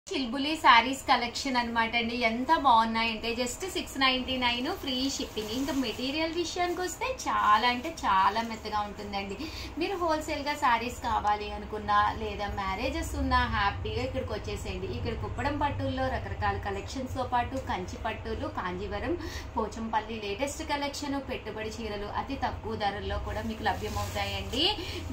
చిల్బులి saris collection అనమాట అండి. ఎంత బాగున్నాయంటే జస్ట్ 699 ఫ్రీ షిప్పింగ్. ఇంకా మెటీరియల్ విషయానికి వస్తే చాలా అంటే చాలా మెత్తగా ఉంటుందండి. మీరు హోల్సేల్గా సారీస్ కావాలి అనుకున్నా లేదా మ్యారేజెస్ ఉన్నా హ్యాపీగా ఇక్కడికి వచ్చేసేయండి. ఇక్కడ కుప్పడం పట్టుల్లో రకరకాల కలెక్షన్స్తో పాటు కంచి పట్టులు, కాంజీవరం, పోచంపల్లి లేటెస్ట్ కలెక్షన్, పెట్టుబడి చీరలు అతి తక్కువ ధరల్లో కూడా మీకు లభ్యమవుతాయండి.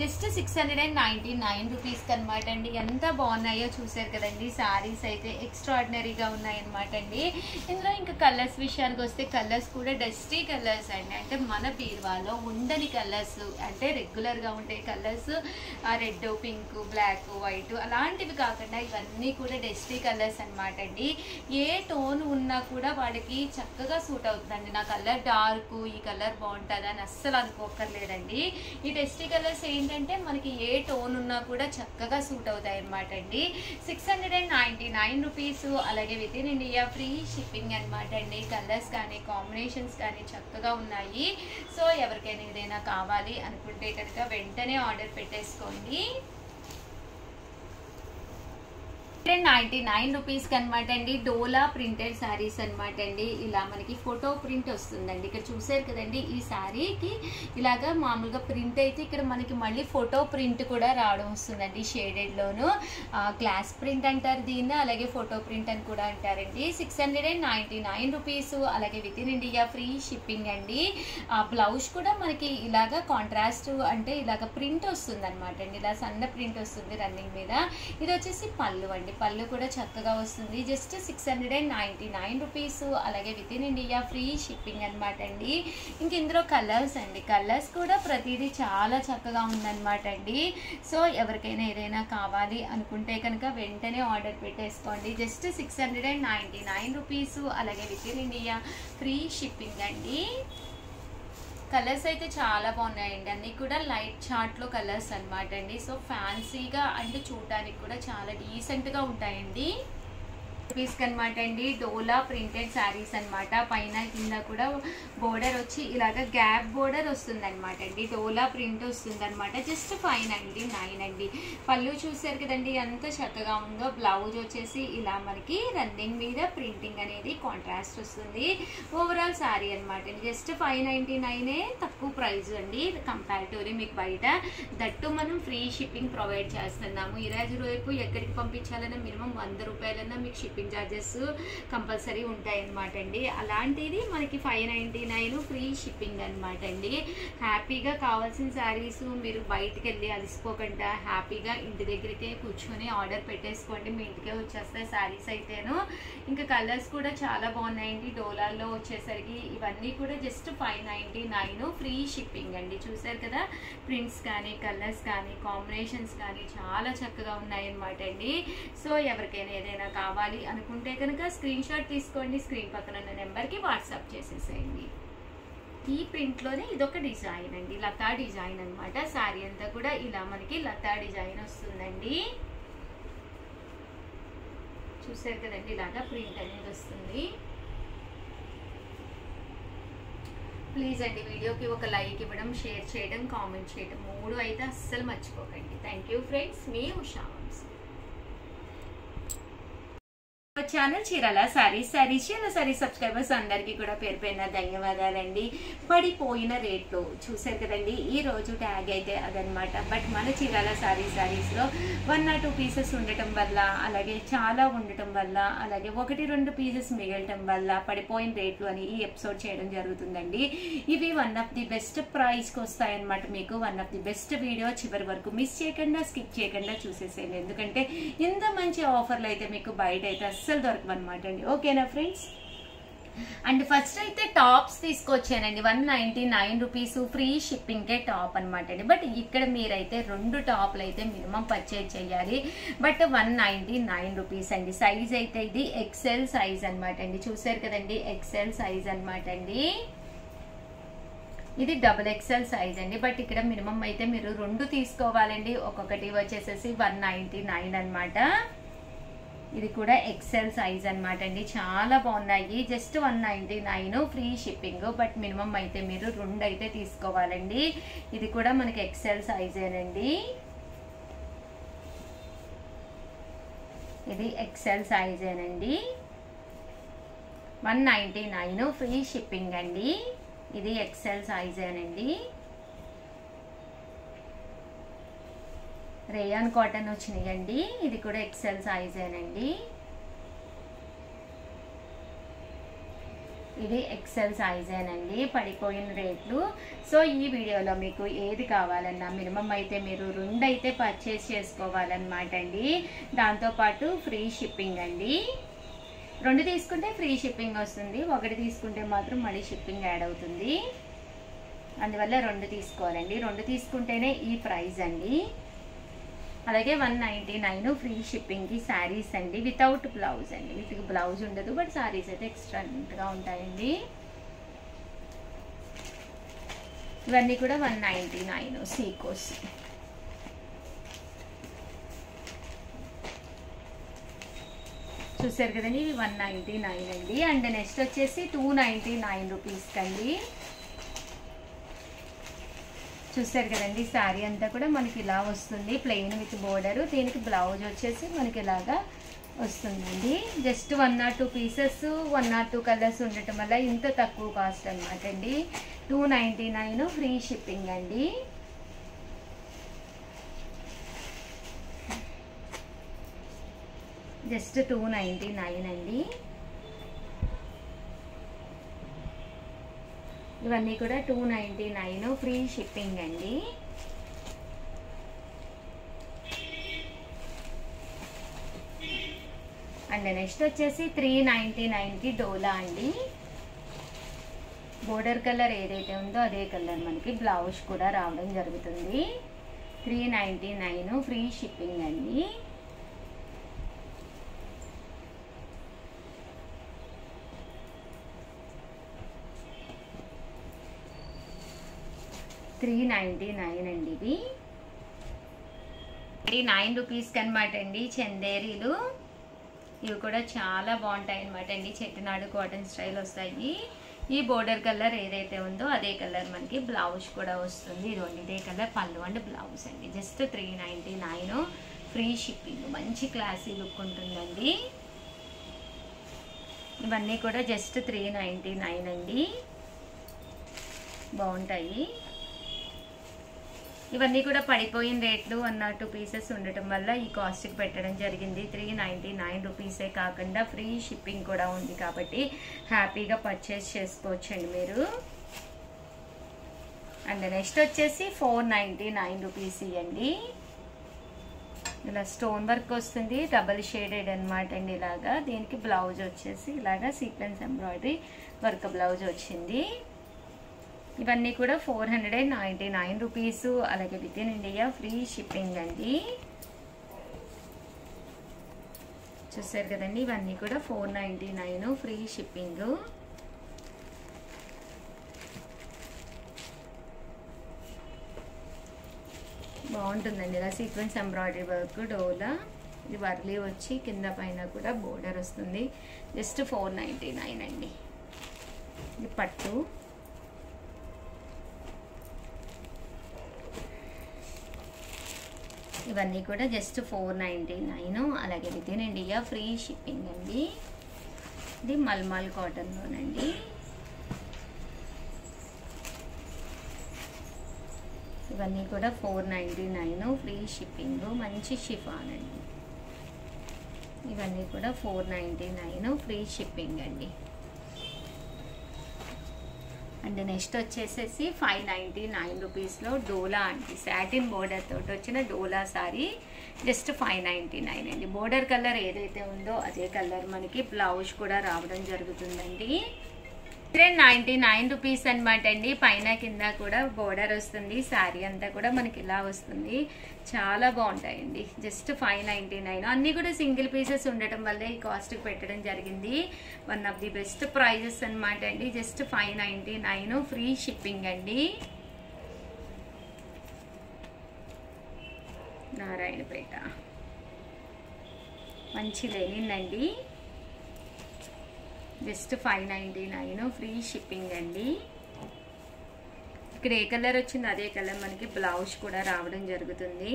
జస్ట్ 699 రూపీస్కి అనమాట అండి. ఎంత బాగున్నాయో చూసారు కదండి. సారీస్ అయితే ఎక్స్ట్రాడినరీగా ఉన్నాయన్నమాట అండి. ఇందులో ఇంకా కలర్స్ విషయానికి వస్తే కలర్స్ కూడా డస్టీ కలర్స్ అండి. అంటే మన బీరువాలో ఉండని కలర్స్, అంటే రెగ్యులర్గా ఉండే colours, red, pink, black, white అలాంటివి కాకుండా ఇవన్నీ కూడా డస్టీ కలర్స్ అనమాట అండి. ఏ టోన్ ఉన్నా కూడా వాళ్ళకి చక్కగా సూట్ అవుతుందండి. నా కలర్ డార్క్, ఈ కలర్ బాగుంటుంది అని అస్సలు అనుకోక్కర్లేదండి. ఈ డస్టీ కలర్స్ ఏంటంటే మనకి ఏ టోన్ ఉన్నా కూడా చక్కగా సూట్ అవుతాయి అనమాట అండి. 699 రూపీస్. అలాగే within India free shipping అనమాట అండి. కలర్స్ కానీ కాంబినేషన్స్ కానీ చక్కగా ఉన్నాయి. సో ఎవరికైనా ఏదైనా కావాలి అనుకుంటే కనుక వెంటనే ఆర్డర్ పెట్టేసుకోండి. 99 రూపీస్కి అనమాట అండి. డోలా ప్రింటెడ్ శారీస్ అనమాట అండి. ఇలా మనకి ఫోటో ప్రింట్ వస్తుందండి. ఇక్కడ చూసారు కదండి. ఈ శారీకి ఇలాగా మామూలుగా ప్రింట్ అయితే ఇక్కడ మనకి మళ్ళీ ఫోటో ప్రింట్ కూడా రావడం వస్తుందండి. షేడెడ్లోను గ్లాస్ ప్రింట్ అంటారు దీన్ని, అలాగే ఫోటో ప్రింట్ అని కూడా అంటారండి. 699 రూపీస్. అలాగే within India free shipping అండి. బ్లౌజ్ కూడా మనకి ఇలాగా కాంట్రాస్ట్ అంటే ఇలాగ ప్రింట్ వస్తుంది అనమాట అండి. ఇలా సన్న ప్రింట్ వస్తుంది రన్నింగ్ మీద. ఇది వచ్చేసి పళ్ళు అండి. పళ్ళు కూడా చక్కగా వస్తుంది. Just 699 rupees. అలాగే within India free shipping అనమాట అండి. ఇంక ఇందులో కలర్స్ అండి. కలర్స్ కూడా ప్రతిదీ చాలా చక్కగా ఉందన్నమాట అండి. సో ఎవరికైనా ఏదైనా కావాలి అనుకుంటే కనుక వెంటనే ఆర్డర్ పెట్టేసుకోండి. Just 699 rupees. అలాగే within India free shipping అండి. కలర్స్ అయితే చాలా బాగున్నాయండి. అన్నీ కూడా లైట్ చార్ట్లో కలర్స్ అనమాట అండి. సో ఫ్యాన్సీగా అంటే చూడటానికి కూడా చాలా డీసెంట్గా ఉంటాయండి. పీస్కి అనమాట అండి. డోలా ప్రింటెడ్ శారీస్ అనమాట. పైన కింద కూడా బోర్డర్ వచ్చి ఇలాగ గ్యాప్ బోర్డర్ వస్తుంది అనమాట అండి. డోలా ప్రింట్ వస్తుంది అనమాట. జస్ట్ 599 అండి. పళ్ళు చూసారు కదండి ఎంత చక్కగా ఉందో. బ్లౌజ్ వచ్చేసి ఇలా మనకి రన్నింగ్ మీద ప్రింటింగ్ అనేది కాంట్రాస్ట్ వస్తుంది. ఓవరాల్ శారీ అనమాట అండి. జస్ట్ 599 తక్కువ ప్రైస్ అండి కంపారిటివ్లీ మీకు బయట. దట్టు మనం ఫ్రీ షిప్పింగ్ ప్రొవైడ్ చేస్తున్నాము. ఈ రోజు రేపు ఎక్కడికి పంపించాలన్నా మినిమం 100 రూపాయలన్నా మీకు షిప్పింగ్ ఛార్జెస్ కంపల్సరీ ఉంటాయి అనమాట అండి. అలాంటిది మనకి 599 ఫ్రీ షిప్పింగ్ అనమాట అండి. హ్యాపీగా కావాల్సిన శారీస్ మీరు బయటికి వెళ్ళి అలసిపోకుండా హ్యాపీగా ఇంటి దగ్గరికే కూర్చొని ఆర్డర్ పెట్టేసుకోండి. మీ ఇంటికే వచ్చేస్తాయి శారీస్ అయితేను. ఇంకా కలర్స్ కూడా చాలా బాగున్నాయండి. డోలాల్లో వచ్చేసరికి ఇవన్నీ కూడా జస్ట్ 599 ఫ్రీ షిప్పింగ్ అండి. చూసారు కదా, ప్రింట్స్ కానీ కలర్స్ కానీ కాంబినేషన్స్ కానీ చాలా చక్కగా ఉన్నాయన్నమాట అండి. సో ఎవరికైనా ఏదైనా కావాలి అనుకుంటే కనుక స్క్రీన్ షాట్ తీసుకోండి. స్క్రీన్ పక్కన ఉన్న నెంబర్కి వాట్సాప్ చేసేసేయండి. ఈ ప్రింట్లోనే ఇదొక డిజైన్ అండి. లతా డిజైన్ అనమాట. శారీ అంతా కూడా ఇలా మనకి లతా డిజైన్ వస్తుందండి. చూసారు కదండి, ఇలాగా ప్రింట్ అనేది వస్తుంది. ప్లీజ్ అండి వీడియోకి ఒక లైక్ ఇవ్వడం, షేర్ చేయడం, కామెంట్ చేయడం 3 అయితే అస్సలు మర్చిపోకండి. Thank you friends. మీ ఉషా వంశీ. ఛానల్ చీరాల సారీస్ సబ్స్క్రైబర్స్ అందరికీ కూడా పేరు పేరున ధన్యవాదాలండి. పడిపోయిన రేట్లో చూసారు కదండి. ఈ రోజు ట్యాగ్ అయితే అదనమాట. బట్ మన చీరాల సారీస్లో 1 or 2 పీసెస్ ఉండటం వల్ల, అలాగే చాలా ఉండటం వల్ల, అలాగే 1-2 పీసెస్ మిగలటం వల్ల పడిపోయిన రేట్లు అని ఈ ఎపిసోడ్ చేయడం జరుగుతుందండి. ఇవి వన్ ఆఫ్ ది బెస్ట్ ప్రైస్కి వస్తాయన్నమాట. మీకు one of the best video చివరి వరకు మిస్ చేయకుండా, స్కిప్ చేయకుండా చూసేసేయండి. ఎందుకంటే ఇంత మంచి ఆఫర్లు అయితే మీకు బయట అయితే అస్సలు దొరకవన్నమాట అండి. ఓకేనా ఫ్రెండ్స్? అండ్ ఫస్ట్ అయితే టాప్స్ తీసుకొచ్చానండి. 199 రూపీస్ ఫ్రీ షిప్పింగ్కే టాప్ అనమాట అండి. బట్ ఇక్కడ మీరైతే 2 టాప్లు అయితే మినిమం పర్చేజ్ చేయాలి. బట్ 199 రూపీస్ అండి. సైజ్ అయితే ఇది ఎక్సెల్ సైజ్ అనమాట అండి. చూసారు కదండి, ఎక్సెల్ సైజ్ అనమాట అండి. ఇది XXL సైజ్ అండి. బట్ ఇక్కడ మినిమం అయితే మీరు 2 తీసుకోవాలండి. ఒక్కొక్కటి వచ్చేసేసి 199 అనమాట. ఇది కూడా ఎక్సెల్ సైజ్ అనమాట అండి. చాలా బాగున్నాయి. Just 199 free shipping. But minimum అయితే మీరు 2 అయితే తీసుకోవాలండి. ఇది కూడా మనకి ఎక్సెల్ సైజేనండి. ఇది ఎక్సెల్ సైజేనండి. 199 ఫ్రీ షిప్పింగ్ అండి. ఇది ఎక్సెల్ సైజేనండి. రేయాన్ కాటన్ వచ్చినాయండి. ఇది కూడా ఎక్సెల్ సైజేనండి. ఇది ఎక్సెల్ సైజేనండి. పడిపోయిన రేట్లు. సో ఈ వీడియోలో మీకు ఏది కావాలన్నా మినిమం అయితే మీరు 2 అయితే పర్చేస్ చేసుకోవాలన్నమాట అండి. దాంతోపాటు ఫ్రీ షిప్పింగ్ అండి. 2 తీసుకుంటే ఫ్రీ షిప్పింగ్ వస్తుంది. 1 తీసుకుంటే మాత్రం మళ్ళీ షిప్పింగ్ యాడ్ అవుతుంది. అందువల్ల 2 తీసుకోవాలండి. 2 తీసుకుంటేనే ఈ ప్రైస్ అండి. అలాగే 199 ఫ్రీ షిప్పింగ్కి శారీస్ అండి. వితౌట్ బ్లౌజ్ అండి. విత్ బ్లౌజ్ ఉండదు, బట్ శారీస్ అయితే ఎక్స్ట్రాగా ఉంటాయండి. ఇవన్నీ కూడా 199 సీకోస్. చూసారు కదండి, ఇవి 199 అండి. అండ్ నెక్స్ట్ వచ్చేసి 299 రూపీస్కి అండి. చూసారు కదండి, శారీ అంతా కూడా మనకి ఇలా వస్తుంది, ప్లెయిన్ విత్ బోర్డర్. దీనికి బ్లౌజ్ వచ్చేసి మనకి ఇలాగా వస్తుందండి. Just 1 or 2 pieces 1 or 2 colours ఉండటం వల్ల ఇంత తక్కువ కాస్ట్ అనమాట అండి. 299 ఫ్రీ షిప్పింగ్ అండి. జస్ట్ 299 అండి. ఇవన్నీ కూడా 299 ఫ్రీ షిప్పింగ్ అండి. అండ్ నెక్స్ట్ వచ్చేసి 399కి డోలా అండి. బోర్డర్ కలర్ ఏదైతే ఉందో అదే కలర్ మనకి బ్లౌజ్ కూడా రావడం జరుగుతుంది. 399 ఫ్రీ షిప్పింగ్ అండి. $399 అండి. ఇవి 9 రూపీస్కి అనమాట అండి. చందేరీలు ఇవి కూడా చాలా బాగుంటాయి అనమాట అండి. చెట్టినాడు కాటన్ స్టైల్ వస్తాయి. ఈ బోర్డర్ కలర్ ఏదైతే ఉందో అదే కలర్ మనకి బ్లౌజ్ కూడా వస్తుంది. ఇదిగోండి, ఇదే కలర్ పళ్ళు అండ్ బ్లౌజ్ అండి. Just 399 free shipping. మంచి క్లాసీ లుక్ ఉంటుందండి. ఇవన్నీ కూడా జస్ట్ 399 అండి. బాగుంటాయి. ఇవన్నీ కూడా పడిపోయిన రేట్లు 1 or 2 పీసెస్ ఉండటం వల్ల ఈ కాస్ట్కి పెట్టడం జరిగింది. 399 రూపీసే కాకుండా ఫ్రీ షిప్పింగ్ కూడా ఉంది కాబట్టి హ్యాపీగా పర్చేస్ చేసుకోవచ్చండి మీరు. అండ్ నెక్స్ట్ వచ్చేసి 499 రూపీస్ ఇవ్వండి. ఇలా స్టోన్ వర్క్ వస్తుంది, డబల్ షేడెడ్ అనమాట అండి. ఇలాగా దీనికి బ్లౌజ్ వచ్చేసి ఇలాగా సీక్వెన్స్ ఎంబ్రాయిడరీ వర్క్ బ్లౌజ్ వచ్చింది. ఇవన్నీ కూడా 499 రూపీస్. అలాగే within India free shipping అండి. చూసారు కదండి, ఇవన్నీ కూడా 499 ఫ్రీ షిప్పింగ్. బాగుంటుందండి ఇలా సీక్వెన్స్ ఎంబ్రాయిడరీ వర్క్ డోలా. ఇది వర్లీ వచ్చి కింద పైన కూడా బోర్డర్ వస్తుంది. జస్ట్ 499 అండి. ఇది పట్టు. ఇవన్నీ కూడా జస్ట్ 499. అలాగే within India free shipping అండి. ఇది మల్మల్ కాటన్లోనండి. ఇవన్నీ కూడా 499 ఫ్రీ షిప్పింగ్. మంచి షిఫాన్ అండి. ఇవన్నీ కూడా 499 ఫ్రీ షిప్పింగ్ అండి. అండ్ నెక్స్ట్ వచ్చేసేసి 599 రూపీస్లో డోలా అండి. సాటిన్ బోర్డర్ తోటి వచ్చిన డోలా సారీ జస్ట్ 599 అండి. బోర్డర్ కలర్ ఏదైతే ఉందో అదే కలర్ మనకి బ్లౌజ్ కూడా రావడం జరుగుతుందండి. 399 రూపీస్ అనమాట అండి. పైన కింద కూడా బోర్డర్ వస్తుంది. శారీ అంతా కూడా మనకి ఇలా వస్తుంది. చాలా బాగుంటాయండి. జస్ట్ 599. అన్నీ కూడా సింగిల్ పీసెస్ ఉండటం వల్లే ఈ కాస్ట్కి పెట్టడం జరిగింది. One of the best prizes అనమాట అండి. జస్ట్ 599 ఫ్రీ షిప్పింగ్ అండి. నారాయణపేట మంచి లెనిన్ జస్ట్ 599 ఫ్రీ షిప్పింగ్ అండి. ఇక్కడ ఏ కలర్ వచ్చింది అదే కలర్ మనకి బ్లౌజ్ కూడా రావడం జరుగుతుంది.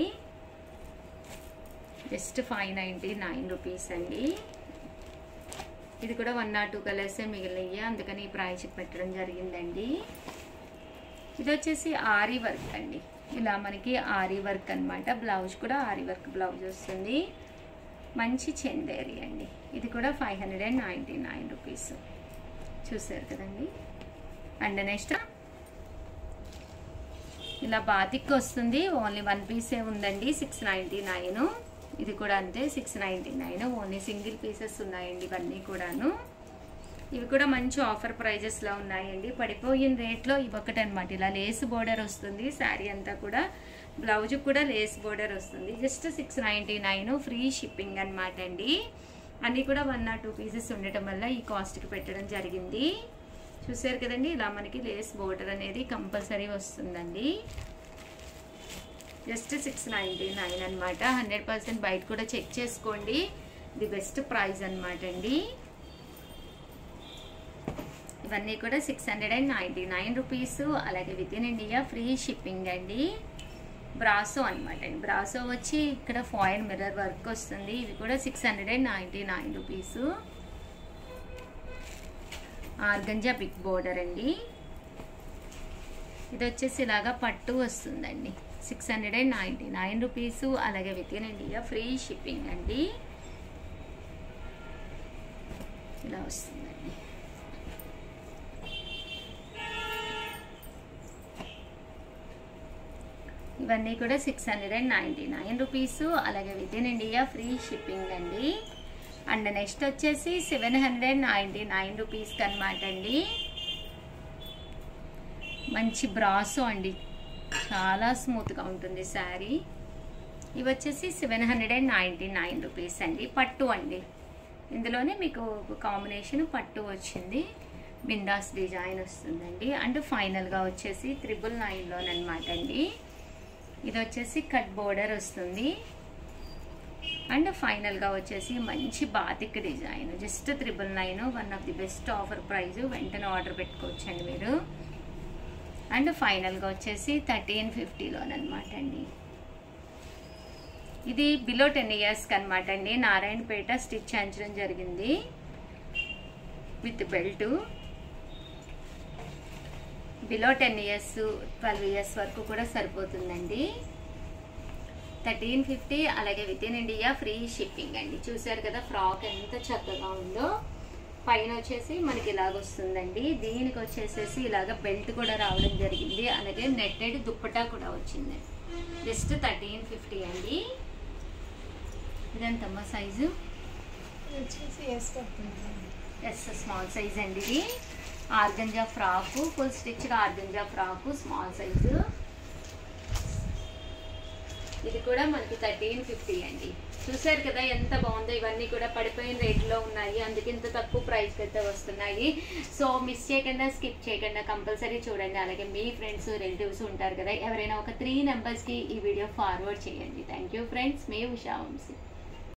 జస్ట్ 599 రూపీస్ అండి. ఇది కూడా 1 or 2 కలర్సే మిగిలినయ్యి, అందుకని ఈ ప్రైస్ పెట్టడం జరిగిందండి. ఇది వచ్చేసి ఆరీ వర్క్ అండి. ఇలా మనకి ఆరీ వర్క్ అనమాట. బ్లౌజ్ కూడా ఆరీ వర్క్ బ్లౌజ్ వస్తుంది. మంచి చందేరి అండి. ఇది కూడా 599 రూపీస్. చూసారు కదండి. అండ్ నెక్స్ట్ ఇలా బాతిక్ వస్తుంది. ఓన్లీ 1 పీసే ఉందండి. 699. ఇది కూడా అంతే 699. ఓన్లీ సింగిల్ పీసెస్ ఉన్నాయండి ఇవన్నీ కూడాను. ఇవి కూడా మంచి ఆఫర్ ప్రైజెస్లో ఉన్నాయండి. పడిపోయిన రేట్లో ఇవి ఒకటి అనమాట. ఇలా లేస్ బోర్డర్ వస్తుంది శారీ అంతా కూడా. బ్లౌజ్ కూడా లేస్ బోర్డర్ వస్తుంది. జస్ట్ 699 ఫ్రీ షిప్పింగ్ అనమాట అండి. అన్నీ కూడా 1 or 2 పీసెస్ ఉండటం వల్ల ఈ కాస్ట్కి పెట్టడం జరిగింది. చూసారు కదండి. ఇలా మనకి లేస్ బోర్డర్ అనేది కంపల్సరీ వస్తుందండి. జస్ట్ 699 అనమాట. 100% బయట కూడా చెక్ చేసుకోండి. ఇది బెస్ట్ ప్రైస్ అనమాట అండి. ఇవన్నీ కూడా 699 రూపీస్. అలాగే within India free shipping అండి. బ్రాసో అనమాట అండి. బ్రాసో వచ్చి ఇక్కడ ఫాయిల్ మిర్రర్ వర్క్ వస్తుంది. ఇవి కూడా 699 రూపీస్. ఆర్గంజా బిగ్ బోర్డర్ అండి. ఇది వచ్చేసి ఇలాగా పట్టు వస్తుందండి. 699 రూపీస్. అలాగే within India free shipping అండి. ఇలా వస్తుందండి. ఇవన్నీ కూడా 699 రూపీస్. అలాగే within India free shipping అండి. అండ్ నెక్స్ట్ వచ్చేసి 799 రూపీస్కి అనమాట అండి. మంచి బ్రాసో అండి. చాలా స్మూత్గా ఉంటుంది శారీ. ఇవి వచ్చేసి 799 రూపీస్ అండి. పట్టు అండి. ఇందులోనే మీకు కాంబినేషన్ పట్టు వచ్చింది. బిందాస్ డిజైన్ వస్తుందండి. అండ్ ఫైనల్గా వచ్చేసి 999లోనమాట అండి. ఇది వచ్చేసి కట్ బోర్డర్ వస్తుంది. అండ్ ఫైనల్గా వచ్చేసి మంచి batik design. Just 999. One of the best offer praise. వెంటనే ఆర్డర్ పెట్టుకోవచ్చండి మీరు. అండ్ ఫైనల్గా వచ్చేసి 1350లోనమాట అండి. ఇది బిలో 10 ఇయర్స్కి అనమాట అండి. నారాయణపేట స్టిచ్ చేయించడం జరిగింది with belt. Below 10 years 12 years వరకు కూడా సరిపోతుందండి. 1350. అలాగే within India free shipping అండి. చూసారు కదా ఫ్రాక్ ఎంత చక్కగా ఉందో. పైన వచ్చేసి మనకి ఇలాగ వస్తుందండి. దీనికి వచ్చేసేసి ఇలాగ బెల్ట్ కూడా రావడం జరిగింది. అలాగే నెట్టెడ్ దుప్పటా కూడా వచ్చింది. జస్ట్ 1350 అండి. ఇదంతమ్మా సైజు ఎస్ స్మాల్ సైజ్ అండి. ఇది organza frock, full stitched organza frock, small size. ఇది కూడా మనకి 1350 అండి. చూసారు కదా ఎంత బాగుందో. ఇవన్నీ కూడా పడిపోయిన రేట్లో ఉన్నాయి. అందుకే ఇంత తక్కువ ప్రైస్కి అయితే వస్తున్నాయి. సో మిస్ చేయకుండా స్కిప్ చేయకుండా కంపల్సరీ చూడండి. అలాగే మీ ఫ్రెండ్స్ రిలేటివ్స్ ఉంటారు కదా, ఎవరైనా ఒక 3 మెంబర్స్కి ఈ వీడియో ఫార్వర్డ్ చేయండి. Thank you friends. మీ ఉషా వంశీ.